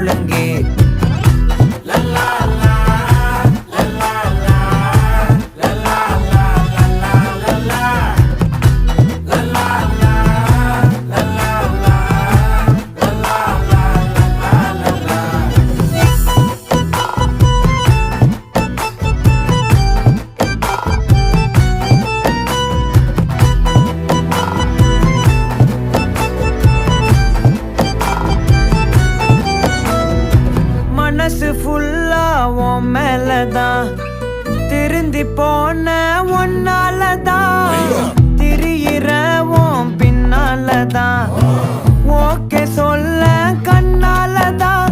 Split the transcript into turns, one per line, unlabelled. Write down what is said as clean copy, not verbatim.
முழங்கே மனசு ஃபுல்லா உன் மேலதான் திருந்தி போன ஒன்னாலதான் திரியிற உன் பின்னாலதான் ஓகே சொல்ல கண்ணாலதான்